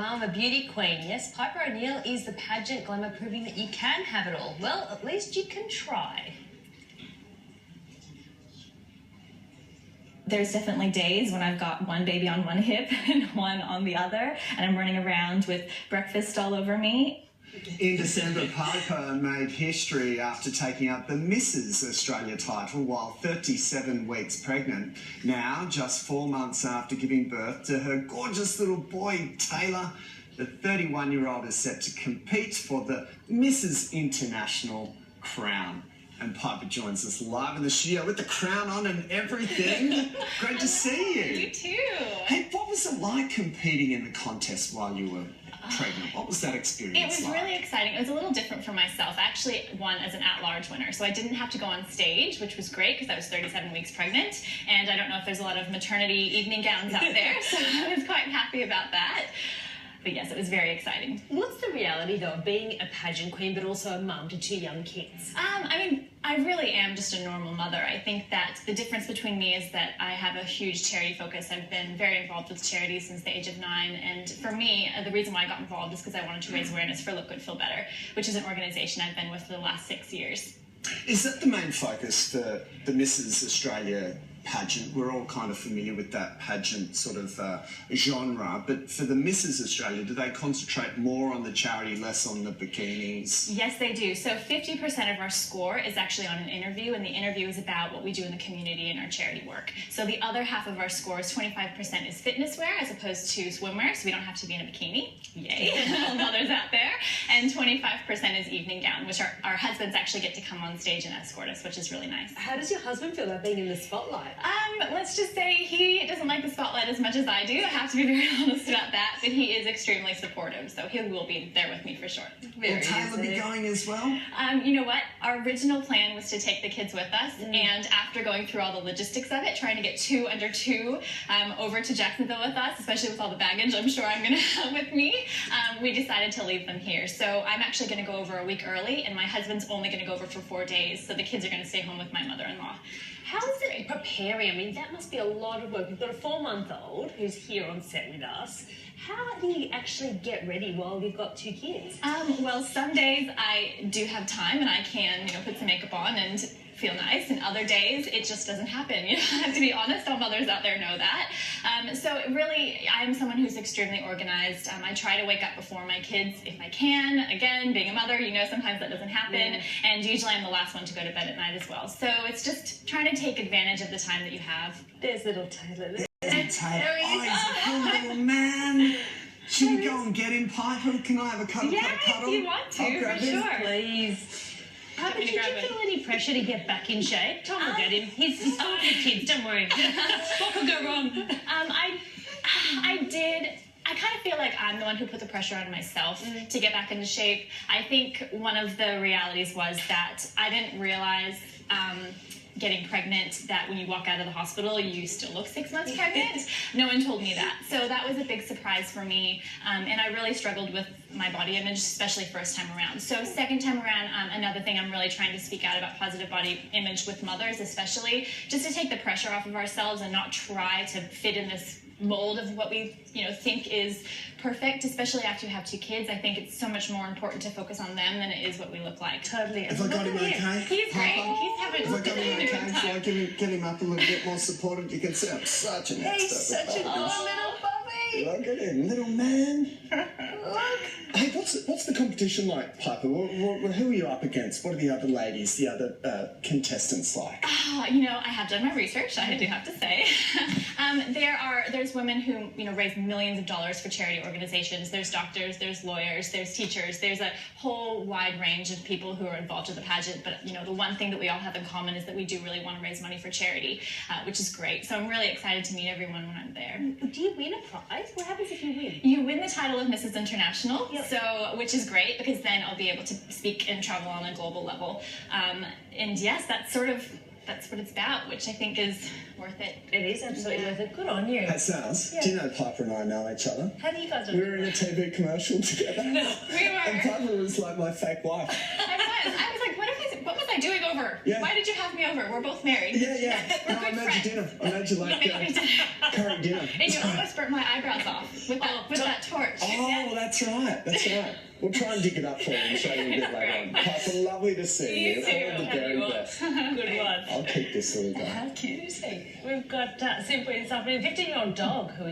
mum, a beauty queen. Yes, Piper O'Neill is the pageant glamour proving that you can have it all. Well, at least you can try. There's definitely days when I've got one baby on one hip and one on the other, and I'm running around with breakfast all over me. In December, Piper made history after taking up the Mrs. Australia title while 37 weeks pregnant. Now, just 4 months after giving birth to her gorgeous little boy, Taylor, the 31-year-old is set to compete for the Mrs. International crown. And Piper joins us live in the studio with the crown on and everything. Great to see you. You too. Hey, what was it like competing in the contest while you were pregnant? What was that experience like? It was really exciting. It was a little different for myself. I actually won as an at-large winner, so I didn't have to go on stage, which was great because I was 37 weeks pregnant, and I don't know if there's a lot of maternity evening gowns out there, so I was quite happy about that. But yes, it was very exciting. What's the reality, though, of being a pageant queen but also a mum to 2 young kids? I mean, I really am just a normal mother. I think that the difference between me is that I have a huge charity focus. I've been very involved with charities since the age of 9, and for me, the reason why I got involved is because I wanted to raise awareness for Look Good, Feel Better, which is an organization I've been with for the last 6 years. Is that the main focus for the Mrs. Australia pageant? We're all kind of familiar with that pageant sort of genre, but for the Mrs. Australia, do they concentrate more on the charity, less on the bikinis? Yes, they do. So 50% of our score is actually on an interview, and the interview is about what we do in the community and our charity work. So the other half of our score is 25% is fitness wear as opposed to swimwear, so we don't have to be in a bikini. Yay, all mothers out there. And 25% is evening gown, which our husbands actually get to come on stage and escort us, which is really nice. How does your husband feel about being in the spotlight? Let's just say he doesn't like the spotlight as much as I do. I have to be very honest about that, but he is extremely supportive, so he will be there with me for sure. Will Taylor be going as well? You know what? Our original plan was to take the kids with us, and after going through all the logistics of it, trying to get 2 under 2 over to Jacksonville with us, especially with all the baggage I'm sure I'm going to have with me, we decided to leave them here. So I'm actually going to go over a week early, and my husband's only going to go over for 4 days, so the kids are going to stay home with my mother-in-law. How is it preparing? I mean, that must be a lot of work. We've got a 4-month-old who's here on set with us. How do you actually get ready while you've got 2 kids? Well, some days I do have time and I can, put some makeup on and feel nice, and other days it just doesn't happen. I have to be honest, all mothers out there know that. So really, I'm someone who's extremely organized. I try to wake up before my kids if I can. Again, being a mother, sometimes that doesn't happen, and usually I'm the last one to go to bed at night as well. So it's just trying to take advantage of the time that you have. There's little Taylor. There's Taylor. Oh, he's a cool little man. Should we go and get him, Piper? Can I have a cuddle? Yeah, if you want to, for sure. Please. Piper, did you feel any pressure to get back in shape? Tom will get him. He's got good kids, don't worry. What could go wrong? I did. I kind of feel like I'm the one who put the pressure on myself to get back into shape. I think one of the realities was that I didn't realize getting pregnant that when you walk out of the hospital you still look 6 months pregnant. No one told me that, so that was a big surprise for me, and I really struggled with my body image, especially first time around. So second time around, another thing I'm really trying to speak out about positive body image with mothers, especially just to take the pressure off of ourselves and not try to fit in this mold of what we think is perfect, especially after you have 2 kids. I think it's so much more important to focus on them than it is what we look like. Totally. Have I got him okay? He's great. He's having Have I got him okay? Shall I get him up a little bit more supportive? You can see I'm such an He's such a good little puppy. Look at him, little man. Look. Hey, what's the competition like, Piper? Who are you up against? What are the other ladies, the other contestants like? I have done my research, I do have to say. There's women who, raise millions of dollars for charity organizations. There's doctors, there's lawyers, there's teachers. There's a whole wide range of people who are involved in the pageant. But, the one thing that we all have in common is that we do really want to raise money for charity, which is great. So I'm really excited to meet everyone when I'm there. Do you win a prize? What happens if you win? You win the title of Mrs. International, which is great because then I'll be able to speak and travel on a global level. And yes, that's what it's about, which I think is worth it. It is absolutely worth it. Good on you. Hey, Saz, do you know Piper and I know each other? How do you guys know? We were in a TV commercial together. No, we were. And Piper was like my fake wife. I was like, what was I doing over? Yeah. Why did you have me over? We're both married. Yeah. We're No, I good made friends. you dinner. I made you like You made me dinner. curry dinner. And you almost burnt my eyebrows off with that torch. Oh, that's right. That's right. We'll try and dig it up for you and show you a bit later on. Piper, lovely to see you. You too. All the very best. Good one. I'll keep this little guy. How cute is he? We've got simply this afternoon, a 15-year-old dog who is